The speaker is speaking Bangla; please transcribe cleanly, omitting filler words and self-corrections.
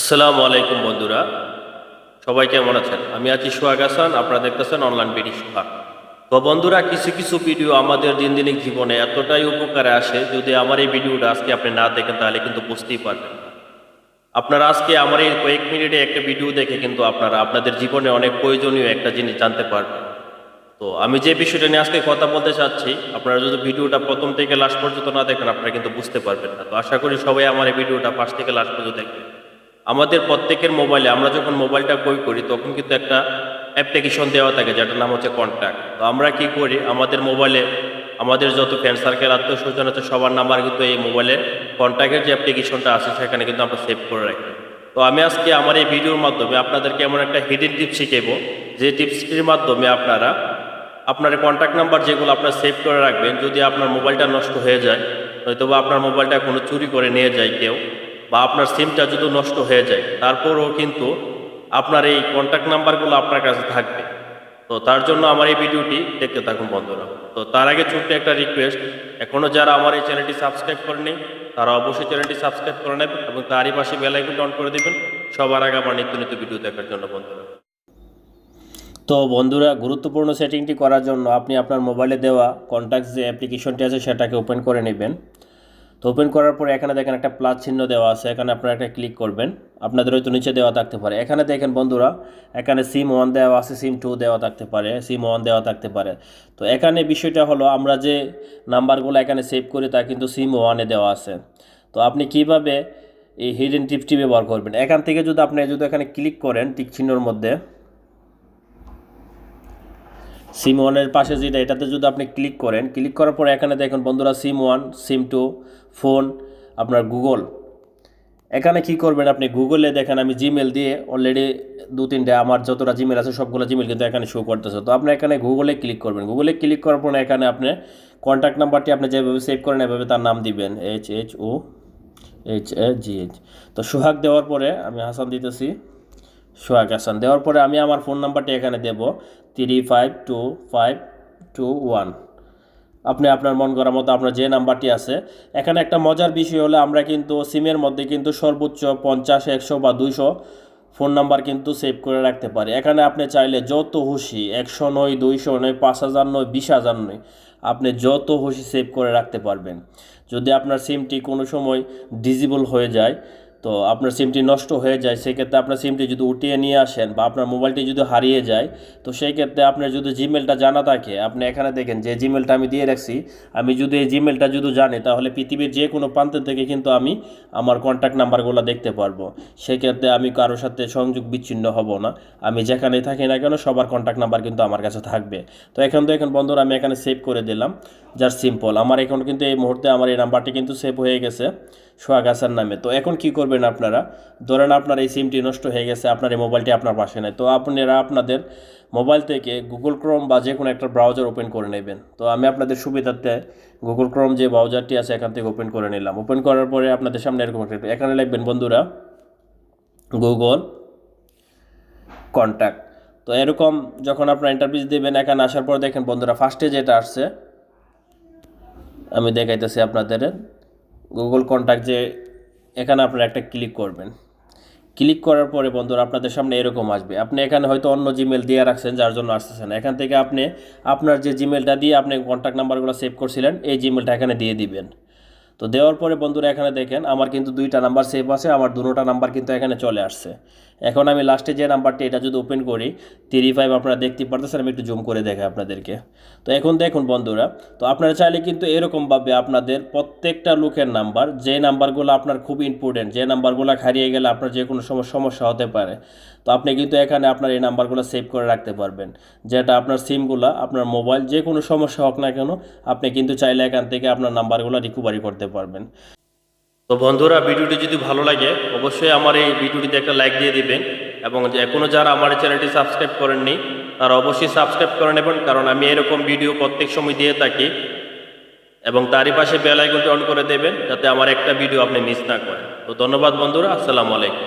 আসসালামু আলাইকুম বন্ধুরা, সবাই কেমন আছেন? আমি আছি সোহাগ হাসান, আপনারা দেখতেছেন অনলাইন বিডি সোহাগ। তো বন্ধুরা, কিছু কিছু ভিডিও আমাদের দিনদিনিক জীবনে এতটাই উপকারে আসে, যদি আমার এই ভিডিওটা আজকে আপনি না দেখেন তাহলে কিন্তু বুঝতেই পারবেন না। আপনারা আজকে আমার এই কয়েক মিনিটে একটা ভিডিও দেখে কিন্তু আপনারা আপনাদের জীবনে অনেক প্রয়োজনীয় একটা জিনিস জানতে পারবেন। তো আমি যে বিষয়টা নিয়ে আজকে কথা বলতে চাচ্ছি, আপনারা যদি ভিডিওটা প্রথম থেকে লাস্ট পর্যন্ত না দেখেন আপনারা কিন্তু বুঝতে পারবেন না। তো আশা করি সবাই আমার এই ভিডিওটা ফার্স্ট থেকে লাস্ট পর্যন্ত দেখবেন। আমাদের প্রত্যেকের মোবাইলে আমরা যখন মোবাইলটা ক্রয় করি তখন কিন্তু একটা অ্যাপ্লিকেশন দেওয়া থাকে যেটার নাম হচ্ছে কন্ট্যাক্ট। তো আমরা কি করি, আমাদের মোবাইলে আমাদের যত ফ্রেন্ড সার্কেল আত্মীয় স্বজন আছে সবার নাম্বার কিন্তু এই মোবাইলে কন্ট্যাক্টের যে অ্যাপ্লিকেশনটা আছে সেখানে কিন্তু আমরা সেভ করে রাখি। তো আমি আজকে আমার এই ভিডিওর মাধ্যমে আপনাদেরকে এমন একটা হিডেন টিপস শিখাবো, যে টিপসটির মাধ্যমে আপনারা আপনার কন্ট্যাক্ট নাম্বার যেগুলো আপনার সেভ করে রাখবেন, যদি আপনার মোবাইলটা নষ্ট হয়ে যায়, হয়তো বা আপনার মোবাইলটা কোনো চুরি করে নিয়ে যায় কেউ, বা আপনার সিমটা যদি নষ্ট হয়ে যায়, তারপরও কিন্তু আপনার এই কন্ট্যাক্ট নাম্বারগুলো আপনার কাছে থাকবে। তো তার জন্য আমার এই ভিডিওটি দেখতে থাকুন বন্ধুরা। তো তার আগে ছোট্ট একটা রিকোয়েস্ট, এখনও যারা আমার এই চ্যানেলটি সাবস্ক্রাইব করেনি তারা অবশ্যই চ্যানেলটি সাবস্ক্রাইব করে নেবেন এবং তারই পাশে বেল আইকনটা অন করে দেবেন সবার আগে আমার নিত্য নিত্য ভিডিও দেখার জন্য বন্ধুরা। তো বন্ধুরা, গুরুত্বপূর্ণ সেটিংটি করার জন্য আপনি আপনার মোবাইলে দেওয়া কন্ট্যাক্টস যে অ্যাপ্লিকেশনটি আছে সেটাকে ওপেন করে নেবেন। তো ওপেন করার পরে এখানে দেখেন একটা প্লাস চিহ্ন দেওয়া আছে, এখানে আপনারা একটা ক্লিক করবেন। আপনাদের হয়তো নিচে দেওয়া থাকতে পারে, এখানে দেখেন বন্ধুরা, এখানে সিম 1 দেওয়া আছে, সিম 2 দেওয়া থাকতে পারে, সিম 1 দেওয়া থাকতে পারে। তো এখানে বিষয়টা হলো, আমরা যে নাম্বারগুলো এখানে সেভ করি তা কিন্তু সিম 1-এ দেওয়া আছে। তো আপনি কিভাবে এই হিডেন টিপসটি ব্যবহার করবেন, এখান থেকে যদি এখানে ক্লিক করেন টিক চিহ্নর মধ্যে, সিম 1-এর পাশে যেটা, এটাতে যদি আপনি ক্লিক করেন, ক্লিক করার পরে এখানে দেখুন বন্ধুরা, সিম 1, সিম 2, ফোন, আপনার গুগল। এখানে কি করবেন, আপনি গুগলে দেখেন আমি জিমেল দিয়ে অলরেডি 2-3টে আমার যতটা জিমেল আছে সবগুলো জিমেল কিন্তু এখানে শো করতেছে। তো আপনি এখানে গুগলে ক্লিক করবেন, গুগলে ক্লিক করার পরে এখানে আপনি কন্ট্যাক্ট নাম্বারটি আপনি যেভাবে সেভ করেন এভাবে তার নাম দিবেন, HHOHAGH। তো সোহাগ দেওয়ার পরে আমি হাসান দিতেছি, সোহাগ হাসান দেওয়ার পরে আমি আমার ফোন নাম্বারটি এখানে দেব 352521। আপনি আপনার মন করার মতো আপনার যে নাম্বারটি আছে। এখানে একটা মজার বিষয় হলো, আমরা কিন্তু সিমের মধ্যে কিন্তু সর্বোচ্চ 50, 100 বা 200 ফোন নাম্বার কিন্তু সেভ করে রাখতে পারি। এখানে আপনি চাইলে যত খুশি 100 নয়, 200 নয়, 5000 নয়, 20,000 নয়, আপনি যত খুশি সেভ করে রাখতে পারবেন। যদি আপনার সিমটি কোনো সময় ডিজেবল হয়ে যায়, তো আপনার সিমটি নষ্ট হয়ে যায়, সেক্ষেত্রে আপনার সিমটি যদি উঠিয়ে নিয়ে আসেন বা আপনার মোবাইলটি যদি হারিয়ে যায়, তো সেই ক্ষেত্রে আপনার যদি জিমেলটা জানা থাকে, আপনি এখানে দেখেন যে জিমেলটা আমি দিয়ে রাখছি, আমি যদি এই জিমেলটা যদি জানি তাহলে পৃথিবীর যে কোনো প্রান্ত থেকে কিন্তু আমি আমার কন্ট্যাক্ট নাম্বারগুলো দেখতে পারবো। সেক্ষেত্রে আমি কারোর সাথে সংযোগ বিচ্ছিন্ন হব না, আমি যেখানেই থাকি না কেন সবার কন্ট্যাক্ট নাম্বার কিন্তু আমার কাছে থাকবে। তো এখন বন্ধুরা আমি এখানে সেভ করে দিলাম, জাস্ট সিম্পল। আমার এখন কিন্তু এই মুহূর্তে আমার এই নাম্বারটি কিন্তু সেভ হয়ে গেছে সোহাগ হাসান নামে। তো এখন কি করবেন আপনারা, ধরেন আপনার এই সিমটি নষ্ট হয়ে গেছে, আপনার এই মোবাইলটি আপনার পাশে নেই, তো আপনারা আপনাদের মোবাইল থেকে গুগল ক্রোম বা যে কোনো একটা ব্রাউজার ওপেন করে নেবেন। তো আমি আপনাদের সুবিধার্থে গুগল ক্রোম যে ব্রাউজারটি আছে এখান থেকে ওপেন করে নিলাম। ওপেন করার পরে আপনাদের সামনে এরকম একটা, এখানে লিখবেন বন্ধুরা গুগল কন্ট্যাক্ট। তো এরকম যখন আপনার ইন্টারফেস দেবেন, এখানে আসার পর দেখেন বন্ধুরা ফার্স্টে যেটা আসছে আমি দেখাইতেছি আপনাদের, গুগল কন্ট্যাক্ট, যে এখানে আপনারা একটা ক্লিক করবেন। ক্লিক করার পরে বন্ধুরা আপনাদের সামনে এরকম আসবে। আপনি এখানে হয়তো অন্য জিমেল দিয়ে রাখছেন যার জন্য আসতেছে না, এখান থেকে আপনি আপনার যে জিমেলটা দিয়ে আপনি কন্ট্যাক্ট নাম্বারগুলো সেভ করছিলেন এই জিমেলটা এখানে দিয়ে দিবেন। তো দেওয়ার পরে বন্ধুরা এখানে দেখেন আমার কিন্তু 2টা নাম্বার সেভ আছে, আমার দুটোটা নাম্বার কিন্তু এখানে চলে আসছে। এখন আমি লাস্টে যে নাম্বারটি, এটা যদি ওপেন করি 35, আপনারা দেখতে পারতেছেন, আমি একটু জুম করে দেখাই আপনাদেরকে। তো এখন দেখুন বন্ধুরা, তো আপনারা চাইলে কিন্তু এরকমভাবে আপনাদের প্রত্যেকটা লোকের নাম্বার, যে নাম্বারগুলো আপনার খুব ইম্পর্টেন্ট, যে নাম্বারগুলো হারিয়ে গেলে আপনার যে কোনো সমস্যা হতে পারে, তো আপনি কিন্তু এখানে আপনার এই নাম্বারগুলো সেভ করে রাখতে পারবেন। যেটা আপনার সিমগুলো, আপনার মোবাইল যে কোনো সমস্যা হোক না কেন, আপনি কিন্তু চাইলে এখান থেকে আপনার নাম্বারগুলো রিকভারি করতে পারবেন। তো বন্ধুরা, ভিডিওটি যদি ভালো লাগে অবশ্যই আমার এই ভিডিওটিতে একটা লাইক দিয়ে দিবেন, এবং এখনও যারা আমার চ্যানেলটি সাবস্ক্রাইব করেননি তারা অবশ্যই সাবস্ক্রাইব করে নেবেন, কারণ আমি এরকম ভিডিও প্রত্যেক সময় দিয়ে থাকি। এবং তারই পাশে বেল আইকনটি অন করে দেবেন যাতে আমার একটা ভিডিও আপনি মিস না করেন। তো ধন্যবাদ বন্ধুরা, আসসালামু আলাইকুম।